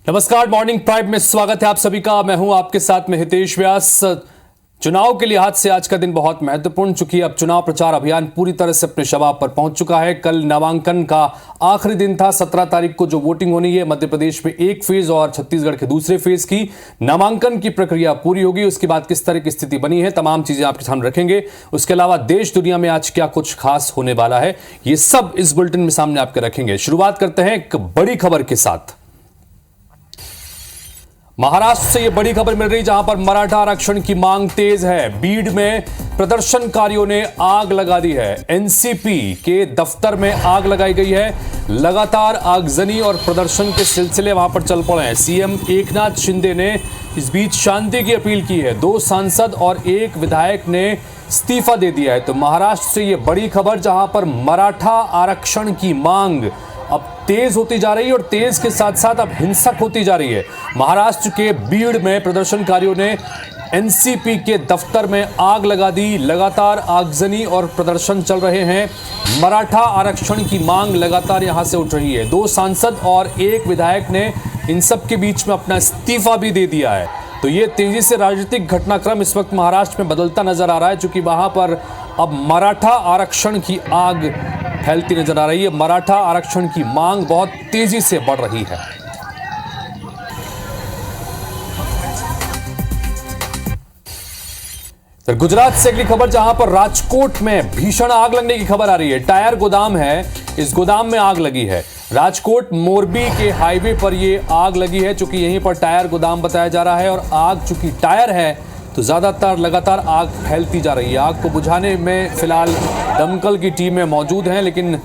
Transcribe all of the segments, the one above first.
नमस्कार, morning prime में स्वागत है आप सभी का। मैं हूं आपके साथ में हितेश व्यास। चुनाव के लिहाज से आज का दिन बहुत महत्वपूर्ण, चूंकि अब चुनाव प्रचार अभियान पूरी तरह से अपने शबाब पर पहुंच चुका है। कल नामांकन का आखिरी दिन था। 17 तारीख को जो वोटिंग होनी है मध्य प्रदेश में एक फेज और छत्तीसगढ़ के दूसरे फेज की नामांकन की प्रक्रिया पूरी होगी। उसके बाद किस तरह की स्थिति बनी है, तमाम चीजें आपके सामने रखेंगे। उसके अलावा देश दुनिया में आज क्या कुछ खास होने वाला है, ये सब इस बुलेटिन में सामने आपके रखेंगे। शुरुआत करते हैं एक बड़ी खबर के साथ। महाराष्ट्र से ये बड़ी खबर मिल रही, जहां पर मराठा आरक्षण की मांग तेज है। बीड में प्रदर्शनकारियों ने आग लगा दी है। एनसीपी के दफ्तर में आग लगाई गई है। लगातार आगजनी और प्रदर्शन के सिलसिले वहां पर चल पड़े हैं। सीएम एकनाथ शिंदे ने इस बीच शांति की अपील की है। 2 सांसद और 1 विधायक ने इस्तीफा दे दिया है। तो महाराष्ट्र से ये बड़ी खबर, जहां पर मराठा आरक्षण की मांग अब तेज होती जा रही है और तेज के साथ साथ अब हिंसक होती जा रही है। महाराष्ट्र के बीड़ में प्रदर्शनकारियों ने एनसीपी के दफ्तर में आग लगा दी। लगातार आगजनी और प्रदर्शन चल रहे हैं। मराठा आरक्षण की मांग लगातार यहां से उठ रही है। 2 सांसद और 1 विधायक ने इन सब के बीच में अपना इस्तीफा भी दे दिया है। तो ये तेजी से राजनीतिक घटनाक्रम इस वक्त महाराष्ट्र में बदलता नजर आ रहा है, क्योंकि वहां पर अब मराठा आरक्षण की आग फैलती नजर आ रही है। मराठा आरक्षण की मांग बहुत तेजी से बढ़ रही है। तो गुजरात से अगली खबर, जहां पर राजकोट में भीषण आग लगने की खबर आ रही है। टायर गोदाम है, इस गोदाम में आग लगी है। राजकोट मोरबी के हाईवे पर यह आग लगी है, चूंकि यहीं पर टायर गोदाम बताया जा रहा है। और आग चूंकि टायर है तो ज्यादातर लगातार आग फैलती जा रही है। आग को बुझाने में फिलहाल दमकल की टीमें मौजूद हैं, लेकिन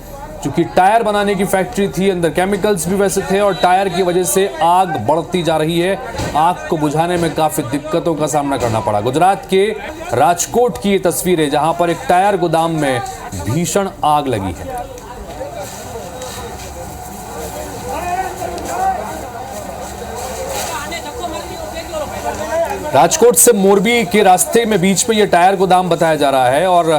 चूंकि टायर बनाने की फैक्ट्री थी, अंदर केमिकल्स भी वैसे थे और टायर की वजह से आग बढ़ती जा रही है। आग को बुझाने में काफी दिक्कतों का सामना करना पड़ा। गुजरात के राजकोट की ये तस्वीर है, जहां पर एक टायर गोदाम में भीषण आग लगी है। राजकोट से मोरबी के रास्ते में बीच में ये टायर गोदाम बताया जा रहा है और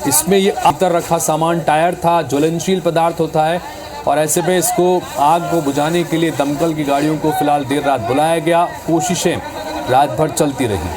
इसमें ये अंदर रखा सामान टायर था, ज्वलनशील पदार्थ होता है। और ऐसे में इसको आग को बुझाने के लिए दमकल की गाड़ियों को फिलहाल देर रात बुलाया गया। कोशिशें रात भर चलती रही।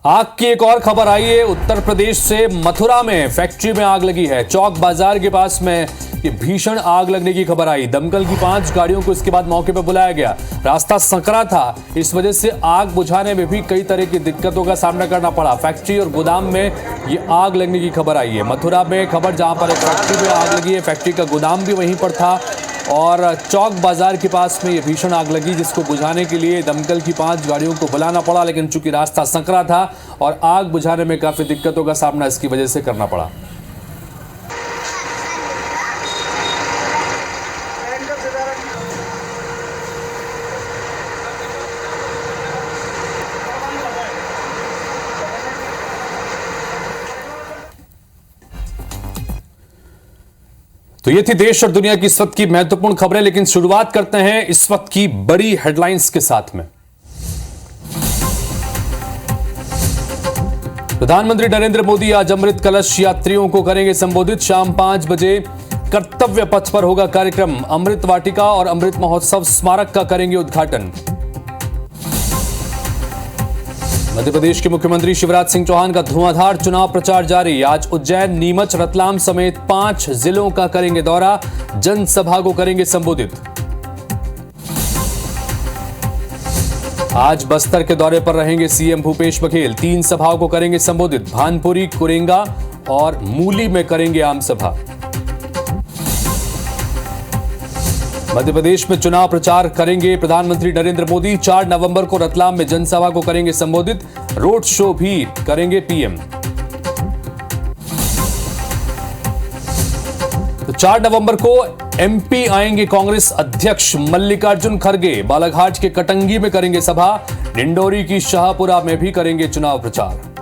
आग की एक और खबर आई है। उत्तर प्रदेश से मथुरा में फैक्ट्री में आग लगी है। चौक बाजार के पास में ये भीषण आग लगने की खबर आई। दमकल की 5 गाड़ियों को इसके बाद मौके पर बुलाया गया। रास्ता संकरा था, इस वजह से आग बुझाने में भी कई तरह की दिक्कतों का सामना करना पड़ा। फैक्ट्री और गोदाम में ये आग लगने की खबर आई है। मथुरा में खबर, जहां पर एक फैक्ट्री में आग लगी है, फैक्ट्री का गोदाम भी वहीं पर था और चौक बाजार के पास में ये भीषण आग लगी, जिसको बुझाने के लिए दमकल की 5 गाड़ियों को बुलाना पड़ा। लेकिन चूंकि रास्ता संकरा था और आग बुझाने में काफी दिक्कतों का सामना इसकी वजह से करना पड़ा। तो ये थी देश और दुनिया की इस वक्त की महत्वपूर्ण खबरें, लेकिन शुरुआत करते हैं इस वक्त की बड़ी हेडलाइंस के साथ में। प्रधानमंत्री नरेंद्र मोदी आज अमृत कलश यात्रियों को करेंगे संबोधित। शाम 5 बजे कर्तव्य पथ पर होगा कार्यक्रम। अमृत वाटिका और अमृत महोत्सव स्मारक का करेंगे उद्घाटन। मध्य प्रदेश के मुख्यमंत्री शिवराज सिंह चौहान का धुआंधार चुनाव प्रचार जारी। आज उज्जैन, नीमच, रतलाम समेत 5 जिलों का करेंगे दौरा। जनसभा को करेंगे संबोधित। आज बस्तर के दौरे पर रहेंगे सीएम भूपेश बघेल। 3 सभाओं को करेंगे संबोधित। भानपुरी, कुरेंगा और मूली में करेंगे आम सभा। मध्य प्रदेश में चुनाव प्रचार करेंगे प्रधानमंत्री नरेंद्र मोदी। 4 नवंबर को रतलाम में जनसभा को करेंगे संबोधित। रोड शो भी करेंगे पीएम। तो 4 नवंबर को एमपी आएंगे कांग्रेस अध्यक्ष मल्लिकार्जुन खड़गे। बालाघाट के कटंगी में करेंगे सभा। डिंडोरी की शाहपुरा में भी करेंगे चुनाव प्रचार।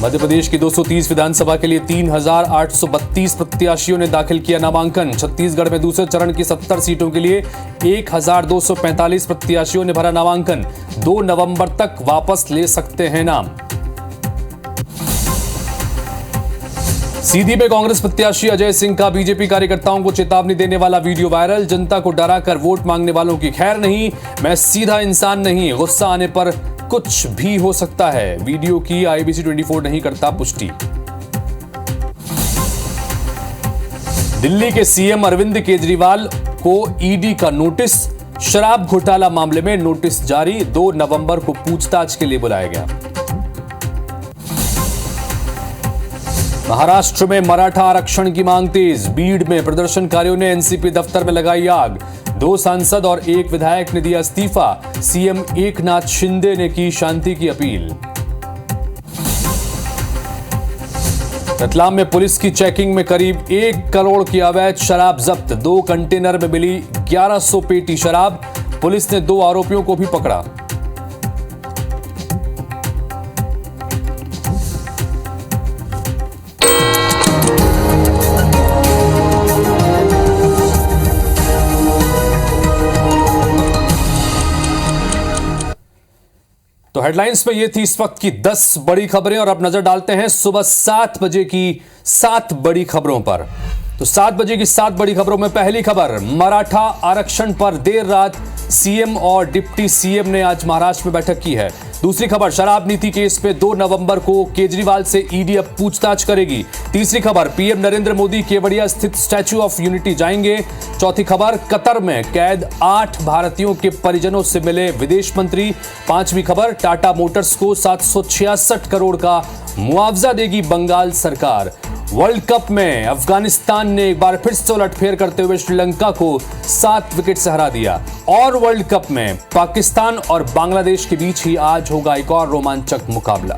मध्य प्रदेश की 230 विधानसभा के लिए 3,832 प्रत्याशियों ने दाखिल किया नामांकन। छत्तीसगढ़ में दूसरे चरण की 70 सीटों के लिए 1,245 प्रत्याशियों ने भरा नामांकन। 2 नवंबर तक वापस ले सकते हैं नाम। सीधी में कांग्रेस प्रत्याशी अजय सिंह का बीजेपी कार्यकर्ताओं को चेतावनी देने वाला वीडियो वायरल। जनता को डराकर वोट मांगने वालों की खैर नहीं, मैं सीधा इंसान नहीं, गुस्सा आने पर कुछ भी हो सकता है। वीडियो की IBC 24 नहीं करता पुष्टि। दिल्ली के सीएम अरविंद केजरीवाल को ईडी का नोटिस। शराब घोटाला मामले में नोटिस जारी। 2 नवंबर को पूछताछ के लिए बुलाया गया। महाराष्ट्र में मराठा आरक्षण की मांग तेज। बीड में प्रदर्शनकारियों ने एनसीपी दफ्तर में लगाई आग। 2 सांसद और 1 विधायक ने दिया इस्तीफा। सीएम एकनाथ शिंदे ने की शांति की अपील। रतलाम में पुलिस की चेकिंग में करीब 1 करोड़ की अवैध शराब जब्त। 2 कंटेनर में मिली 1100 पेटी शराब। पुलिस ने 2 आरोपियों को भी पकड़ा। तो हेडलाइंस में ये थी इस वक्त की 10 बड़ी खबरें और अब नजर डालते हैं सुबह 7 बजे की 7 बड़ी खबरों पर। तो 7 बजे की 7 बड़ी खबरों में पहली खबर, मराठा आरक्षण पर देर रात सीएम और डिप्टी सीएम ने आज महाराष्ट्र में बैठक की है। दूसरी खबर, शराब नीति केस पे 2 नवंबर को केजरीवाल से ईडी अब पूछताछ करेगी। तीसरी खबर, पीएम नरेंद्र मोदी केवड़िया स्थित स्टैच्यू ऑफ यूनिटी जाएंगे। चौथी खबर, कतर में कैद 8 भारतीयों के परिजनों से मिले विदेश मंत्री। पांचवी खबर, टाटा मोटर्स को 766 करोड़ का मुआवजा देगी बंगाल सरकार। वर्ल्ड कप में अफगानिस्तान ने एक बार फिर से उलटफेर करते हुए श्रीलंका को 7 विकेट से हरा दिया। और वर्ल्ड कप में पाकिस्तान और बांग्लादेश के बीच ही आज होगा एक और रोमांचक मुकाबला।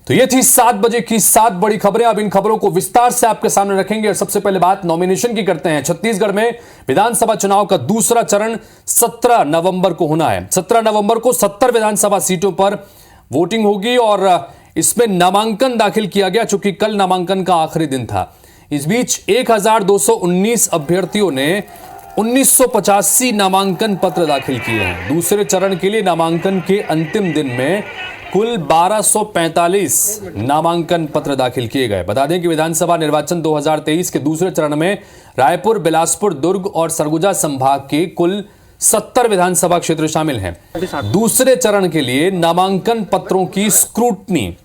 तो ये थी 7 बजे की 7 बड़ी खबरें। अब इन खबरों को विस्तार से आपके सामने रखेंगे और सबसे पहले बात नॉमिनेशन की करते हैं। छत्तीसगढ़ में विधानसभा चुनाव का दूसरा चरण 17 नवंबर को होना है। 17 नवंबर को 70 विधानसभा सीटों पर वोटिंग होगी और इसमें नामांकन दाखिल किया गया, चूंकि कल नामांकन का आखिरी दिन था। इस बीच 1219 अभ्यर्थियों ने 1985 नामांकन पत्र दाखिल किए हैं। दूसरे चरण के लिए नामांकन के अंतिम दिन में कुल 1245 नामांकन पत्र दाखिल किए गए। बता दें कि विधानसभा निर्वाचन 2023 के दूसरे चरण में रायपुर, बिलासपुर, दुर्ग और सरगुजा संभाग के कुल 70 विधानसभा क्षेत्र शामिल हैं। दूसरे चरण के लिए नामांकन पत्रों की स्क्रूटनी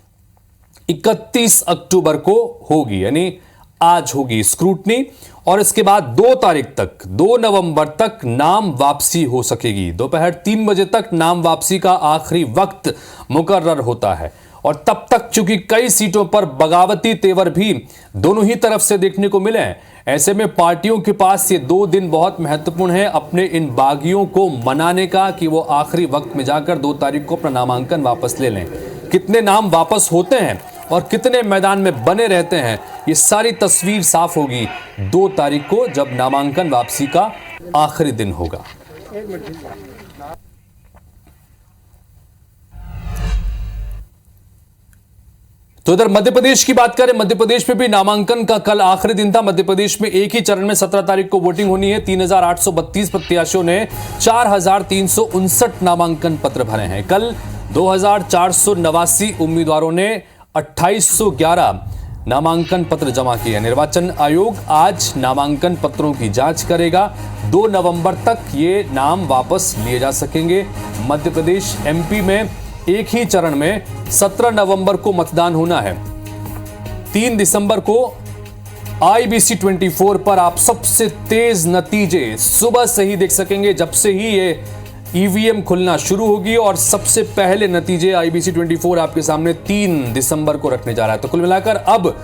31 अक्टूबर को होगी, यानी आज होगी स्क्रूटनी, और इसके बाद 2 तारीख तक 2 नवंबर तक नाम वापसी हो सकेगी। दोपहर 3 बजे तक नाम वापसी का आखिरी वक्त मुकर्रर होता है और तब तक चूंकि कई सीटों पर बगावती तेवर भी दोनों ही तरफ से देखने को मिले हैं, ऐसे में पार्टियों के पास ये 2 दिन बहुत महत्वपूर्ण है अपने इन बागियों को मनाने का कि वो आखिरी वक्त में जाकर 2 तारीख को अपना नामांकन वापस ले लें। कितने नाम वापस होते हैं और कितने मैदान में बने रहते हैं, ये सारी तस्वीर साफ होगी 2 तारीख को, जब नामांकन वापसी का आखिरी दिन होगा। तो इधर मध्य प्रदेश की बात करें, मध्य प्रदेश में भी नामांकन का कल आखिरी दिन था। मध्य प्रदेश में एक ही चरण में 17 तारीख को वोटिंग होनी है। 3832 प्रत्याशियों ने 4359 नामांकन पत्र भरे हैं। कल 2489 उम्मीदवारों ने 2811 नामांकन पत्र जमा किए हैं। निर्वाचन आयोग आज नामांकन पत्रों की जांच करेगा। 2 नवंबर तक ये नाम वापस लिए जा सकेंगे। मध्य प्रदेश, MP में एक ही चरण में 17 नवंबर को मतदान होना है। 3 दिसंबर को IBC 24 पर आप सबसे तेज नतीजे सुबह से ही देख सकेंगे, जब से ही ये EVM खुलना शुरू होगी, और सबसे पहले नतीजे IBC 24 आपके सामने 3 दिसंबर को रखने जा रहा है। तो कुल मिलाकर अब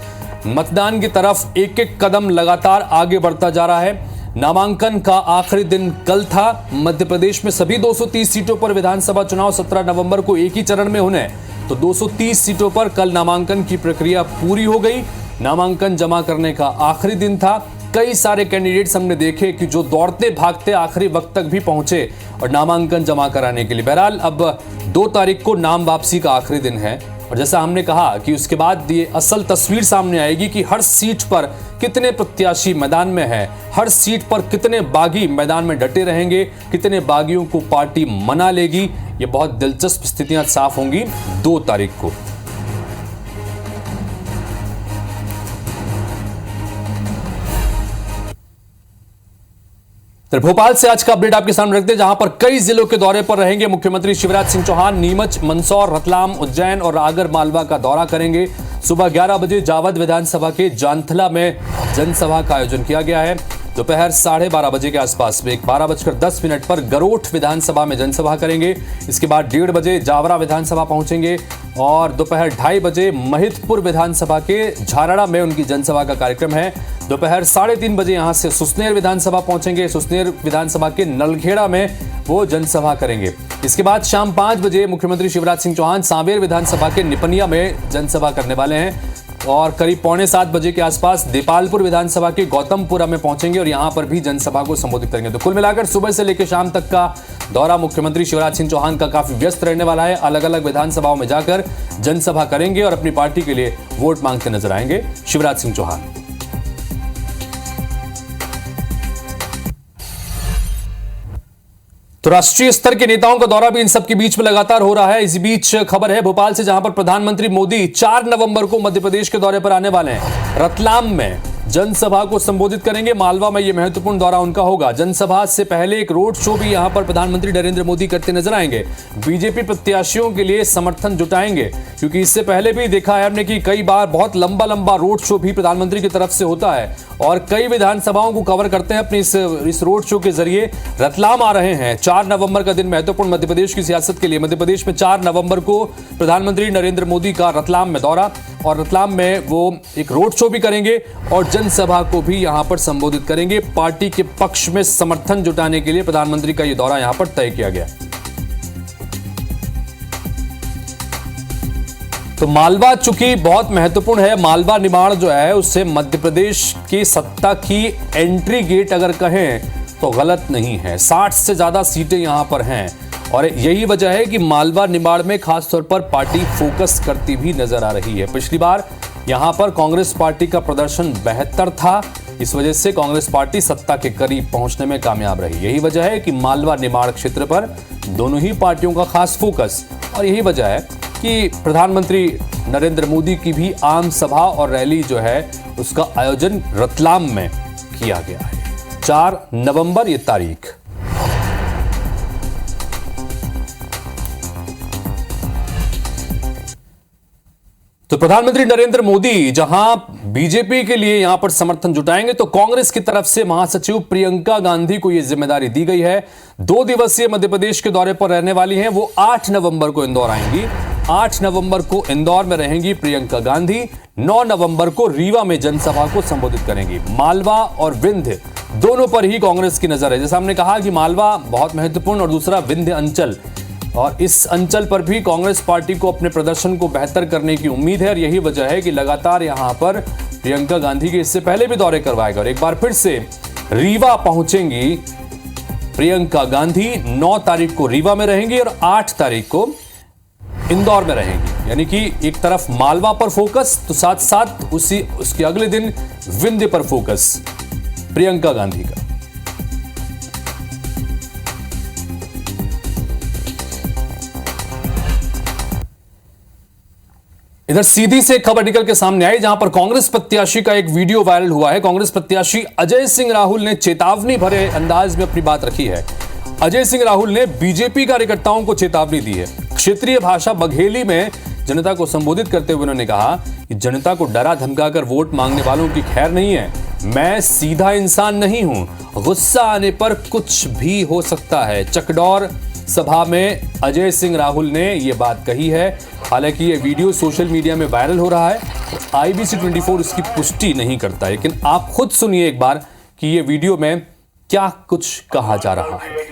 मतदान की तरफ एक एक कदम लगातार आगे बढ़ता जा रहा है। नामांकन का आखिरी दिन कल था। मध्य प्रदेश में सभी 230 सीटों पर विधानसभा चुनाव 17 नवंबर को एक ही चरण में होने हैं। तो 230 सीटों पर कल नामांकन की प्रक्रिया पूरी हो गई। नामांकन जमा करने का आखिरी दिन था। कई सारे कैंडिडेट्स हमने देखे कि जो दौड़ते भागते आखिरी वक्त तक भी पहुंचे और नामांकन जमा कराने के लिए। बहरहाल अब 2 तारीख को नाम वापसी का आखिरी दिन है और जैसा हमने कहा कि उसके बाद ये असल तस्वीर सामने आएगी कि हर सीट पर कितने प्रत्याशी मैदान में है, हर सीट पर कितने बागी मैदान में डटे रहेंगे, कितने बागियों को पार्टी मना लेगी। ये बहुत दिलचस्प स्थितियां साफ होंगी 2 तारीख को। तो भोपाल से आज का अपडेट आपके सामने रखते हैं, जहां पर कई जिलों के दौरे पर रहेंगे मुख्यमंत्री शिवराज सिंह चौहान। नीमच, मंदसौर, रतलाम, उज्जैन और आगर मालवा का दौरा करेंगे। सुबह 11 बजे जावद विधानसभा के जानथला में जनसभा का आयोजन किया गया है। दोपहर 12:30 बजे के आसपास में 12:10 पर गरोठ विधानसभा में जनसभा करेंगे। इसके बाद 1:30 बजे जावरा विधानसभा पहुंचेंगे और दोपहर 2:30 बजे महिदपुर विधानसभा के झारड़ा में उनकी जनसभा का कार्यक्रम है। दोपहर 3:30 बजे यहां से सुसनेर विधानसभा पहुंचेंगे। सुसनेर विधानसभा के नलखेड़ा में वो जनसभा करेंगे। इसके बाद शाम 5 बजे मुख्यमंत्री शिवराज सिंह चौहान सांवेर विधानसभा के निपनिया में जनसभा करने वाले हैं और करीब 6:45 बजे के आसपास देपालपुर विधानसभा के गौतमपुरा में पहुंचेंगे और यहां पर भी जनसभा को संबोधित करेंगे। तो कुल मिलाकर सुबह से लेकर शाम तक का दौरा मुख्यमंत्री शिवराज सिंह चौहान का काफी व्यस्त रहने वाला है। अलग अलग विधानसभाओं में जाकर जनसभा करेंगे और अपनी पार्टी के लिए वोट मांगते नजर आएंगे शिवराज सिंह चौहान। तो राष्ट्रीय स्तर के नेताओं का दौरा भी इन सब के बीच में लगातार हो रहा है। इसी बीच खबर है भोपाल से, जहां पर प्रधानमंत्री मोदी 4 नवंबर को मध्य प्रदेश के दौरे पर आने वाले हैं। रतलाम में जनसभा को संबोधित करेंगे। मालवा में यह महत्वपूर्ण दौरा उनका होगा। जनसभा से पहले एक रोड शो भी यहां पर प्रधानमंत्री नरेंद्र मोदी करते नजर आएंगे। बीजेपी प्रत्याशियों के लिए समर्थन जुटाएंगे, क्योंकि इससे पहले भी देखा है हमने कि कई बार बहुत लंबा रोड शो भी प्रधानमंत्री की तरफ से होता है और कई विधानसभाओं को कवर करते हैं अपने इस रोड शो के जरिए। रतलाम आ रहे हैं। 4 नवंबर का दिन महत्वपूर्ण मध्य प्रदेश की सियासत के लिए। मध्य प्रदेश में 4 नवंबर को प्रधानमंत्री नरेंद्र मोदी का रतलाम में दौरा और रतलाम में वो एक रोड शो भी करेंगे और जनसभा को भी यहां पर संबोधित करेंगे। पार्टी के पक्ष में समर्थन जुटाने के लिए प्रधानमंत्री का यह दौरा यहां पर तय किया गया। तो मालवा चूंकि बहुत महत्वपूर्ण है, मालवा निमाड़ जो है उससे मध्य प्रदेश की सत्ता की एंट्री गेट अगर कहें तो गलत नहीं है। 60 से ज्यादा सीटें यहां पर हैं और यही वजह है कि मालवा निमाड़ में खासतौर पर पार्टी फोकस करती भी नजर आ रही है। पिछली बार यहां पर कांग्रेस पार्टी का प्रदर्शन बेहतर था, इस वजह से कांग्रेस पार्टी सत्ता के करीब पहुंचने में कामयाब रही। यही वजह है कि मालवा निमाड़ क्षेत्र पर दोनों ही पार्टियों का खास फोकस, और यही वजह है कि प्रधानमंत्री नरेंद्र मोदी की भी आम सभा और रैली जो है उसका आयोजन रतलाम में किया गया है। 4 नवंबर ये तारीख। तो प्रधानमंत्री नरेंद्र मोदी जहां बीजेपी के लिए यहां पर समर्थन जुटाएंगे, तो कांग्रेस की तरफ से महासचिव प्रियंका गांधी को यह जिम्मेदारी दी गई है। 2 दिवसीय मध्य प्रदेश के दौरे पर रहने वाली हैं। वो 8 नवंबर को इंदौर आएंगी। 8 नवंबर को इंदौर में रहेंगी प्रियंका गांधी। 9 नवंबर को रीवा में जनसभा को संबोधित करेंगी। मालवा और विंध्य दोनों पर ही कांग्रेस की नजर है। जैसा हमने कहा कि मालवा बहुत महत्वपूर्ण और दूसरा विंध्य अंचल, और इस अंचल पर भी कांग्रेस पार्टी को अपने प्रदर्शन को बेहतर करने की उम्मीद है और यही वजह है कि लगातार यहां पर प्रियंका गांधी के इससे पहले भी दौरे करवाएगा और एक बार फिर से रीवा पहुंचेंगी प्रियंका गांधी। 9 तारीख को रीवा में रहेंगी और 8 तारीख को इंदौर में रहेंगी। यानी कि एक तरफ मालवा पर फोकस, तो साथ साथ उसके अगले दिन विंध्य पर फोकस प्रियंका गांधी का। इधर सीधी से खबर निकल के सामने आई, जहां पर कांग्रेस प्रत्याशी का एक वीडियो वायरल हुआ है। कांग्रेस प्रत्याशी अजय सिंह राहुल ने चेतावनी भरे अंदाज में अपनी बात रखी है। अजय सिंह राहुल ने बीजेपी कार्यकर्ताओं को चेतावनी दी है। क्षेत्रीय भाषा बघेली में जनता को संबोधित करते हुए उन्होंने कहा कि जनता को डरा धमकाकर वोट मांगने वालों की खैर नहीं है। मैं सीधा इंसान नहीं हूं, गुस्सा आने पर कुछ भी हो सकता है। चकडौर सभा में अजय सिंह राहुल ने यह बात कही है। हालांकि यह वीडियो सोशल मीडिया में वायरल हो रहा है। IBC 24 इसकी पुष्टि नहीं करता, लेकिन आप खुद सुनिए एक बार कि यह वीडियो में क्या कुछ कहा जा रहा है।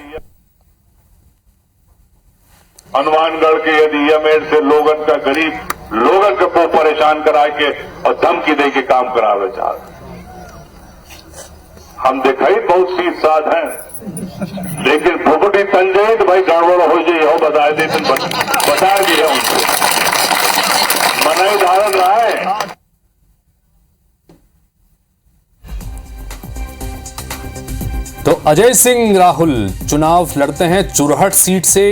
हनुमानगढ़ के यदि यमेर से लोगन का गरीब लोगन को परेशान करा के और धमकी दे के काम करावे चाह, हम दिखाई बहुत सी साध हैं, लेकिन प्रॉपर्टी तल जाए तो भाई गड़बड़ हो जाए हो बता दे, बता दिए उनको मनाई धारण रहा है। तो अजय सिंह राहुल चुनाव लड़ते हैं चुरहट सीट से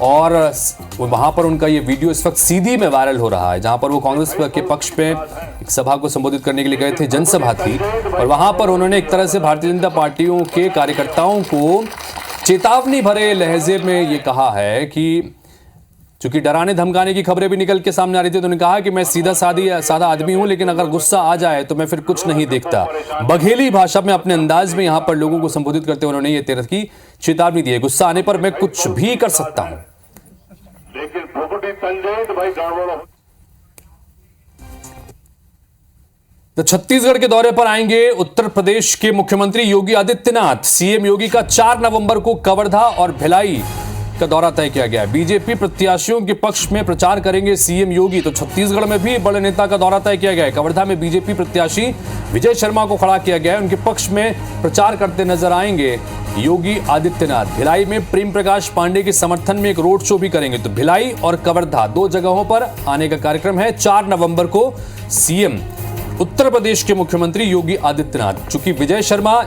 और वहां पर उनका ये वीडियो इस वक्त सीधी में वायरल हो रहा है, जहां पर वो कांग्रेस के पक्ष पे एक सभा को संबोधित करने के लिए गए थे, जनसभा थी, और वहां पर उन्होंने एक तरह से भारतीय जनता पार्टियों के कार्यकर्ताओं को चेतावनी भरे लहजे में ये कहा है कि चूंकि डराने धमकाने की खबरें भी निकल के सामने आ रही थी, तो उन्होंने कहा कि मैं सादा आदमी हूं, लेकिन अगर गुस्सा आ जाए तो मैं फिर कुछ नहीं देखता। बघेली भाषा में अपने अंदाज में यहां पर लोगों को संबोधित करते हुए उन्होंने ये तरह की चेतावनी दी है, गुस्सा आने पर मैं कुछ भी कर सकता हूं। लेकिन फुफुटी तल जाए तो भाई गड़बड़ हो। तो छत्तीसगढ़ के दौरे पर आएंगे उत्तर प्रदेश के मुख्यमंत्री योगी आदित्यनाथ। सीएम योगी का 4 नवंबर को कवर्धा और भिलाई का दौरा तय किया गया है। बीजेपी प्रत्याशियों के पक्ष में प्रचार करेंगे सीएम योगी। तो छत्तीसगढ़ में भी बड़े नेता का दौरा तय किया गया है। कवर्धा में बीजेपी प्रत्याशी विजय शर्मा को खड़ा किया गया है, उनके पक्ष में प्रचार करते नजर आएंगे योगी आदित्यनाथ। भिलाई में प्रेम प्रकाश पांडे के समर्थन में एक रोड शो भी करेंगे। तो भिलाई और कवर्धा 2 जगहों पर आने का कार्यक्रम है। 4 नवंबर को सीएम उत्तर प्रदेश के मुख्यमंत्री योगी आदित्यनाथ चूंकि विजय शर्मा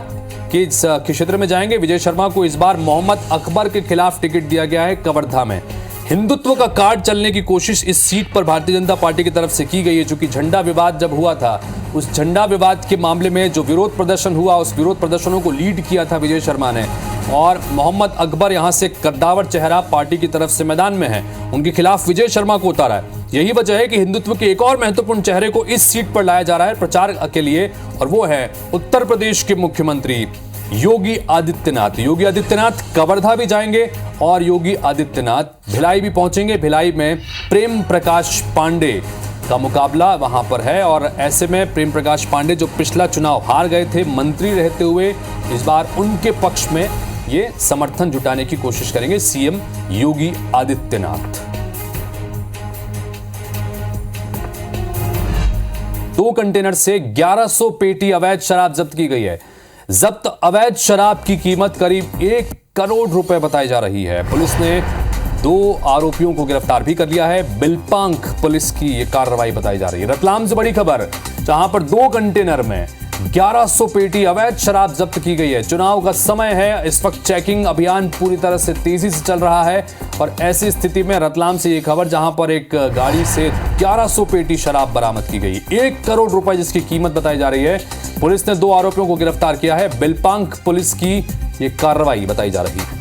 के क्षेत्र में जाएंगे। विजय शर्मा को इस बार मोहम्मद अकबर के खिलाफ टिकट दिया गया है कवर्धा में। हिंदुत्व का कार्ड चलने की कोशिश इस सीट पर भारतीय जनता पार्टी की तरफ से की गई है। चूंकि झंडा विवाद जब हुआ था, उस झंडा विवाद के मामले में जो विरोध प्रदर्शन हुआ, उस विरोध प्रदर्शनों को लीड किया था विजय शर्मा ने, और मोहम्मद अकबर यहां से कद्दावर चेहरा पार्टी की तरफ से मैदान में है, उनके खिलाफ विजय शर्मा को उतारा है। यही वजह है कि हिंदुत्व के एक और महत्वपूर्ण चेहरे को इस सीट पर लाया जा रहा है प्रचार के लिए, और वो है उत्तर प्रदेश के मुख्यमंत्री योगी आदित्यनाथ। योगी आदित्यनाथ कवर्धा भी जाएंगे और योगी आदित्यनाथ भिलाई भी पहुंचेंगे। भिलाई में प्रेम प्रकाश पांडे का मुकाबला वहां पर है, और ऐसे में प्रेम प्रकाश पांडे जो पिछला चुनाव हार गए थे मंत्री रहते हुए, इस बार उनके पक्ष में ये समर्थन जुटाने की कोशिश करेंगे सीएम योगी आदित्यनाथ। 2 कंटेनर से 1100 पेटी अवैध शराब जब्त की गई है। जब्त अवैध शराब की कीमत करीब 1 करोड़ रुपए बताई जा रही है। पुलिस ने 2 आरोपियों को गिरफ्तार भी कर लिया है। बिलपांख पुलिस की यह कार्रवाई बताई जा रही है। रतलाम से बड़ी खबर, जहां पर 2 कंटेनर में 1100 पेटी अवैध शराब जब्त की गई है। चुनाव का समय है, इस वक्त चेकिंग अभियान पूरी तरह से तेजी से चल रहा है, और ऐसी स्थिति में रतलाम से ये खबर, जहां पर एक गाड़ी से 1100 पेटी शराब बरामद की गई, 1 करोड़ रुपए जिसकी कीमत बताई जा रही है। पुलिस ने 2 आरोपियों को गिरफ्तार किया है। बिलपांख पुलिस की ये कार्रवाई बताई जा रही है।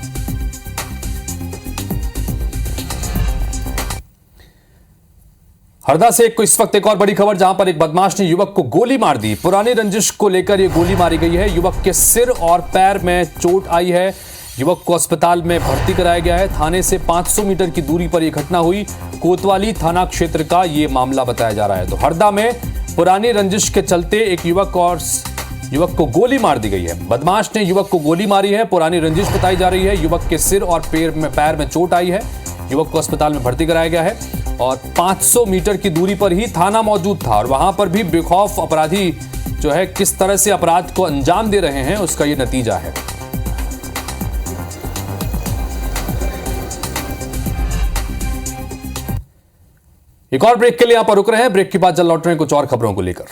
हरदा से इस वक्त एक और बड़ी खबर, जहां पर एक बदमाश ने युवक को गोली मार दी। पुरानी रंजिश को लेकर यह गोली मारी गई है। युवक के सिर और पैर में चोट आई है। युवक को अस्पताल में भर्ती कराया गया है। थाने से 500 मीटर की दूरी पर यह घटना हुई। कोतवाली थाना क्षेत्र का यह मामला बताया जा रहा है। तो हरदा में पुरानी रंजिश के चलते एक युवक को गोली मार दी गई है। बदमाश ने युवक को गोली मारी है। पुरानी रंजिश बताई जा रही है। युवक के सिर और पैर में चोट आई है। युवक को अस्पताल में भर्ती कराया गया है, और 500 मीटर की दूरी पर ही थाना मौजूद था, और वहां पर भी बेखौफ अपराधी जो है किस तरह से अपराध को अंजाम दे रहे हैं, उसका यह नतीजा है। एक और ब्रेक के लिए यहां पर रुक रहे हैं। ब्रेक के बाद जल्द लौट रहे हैं कुछ और खबरों को लेकर।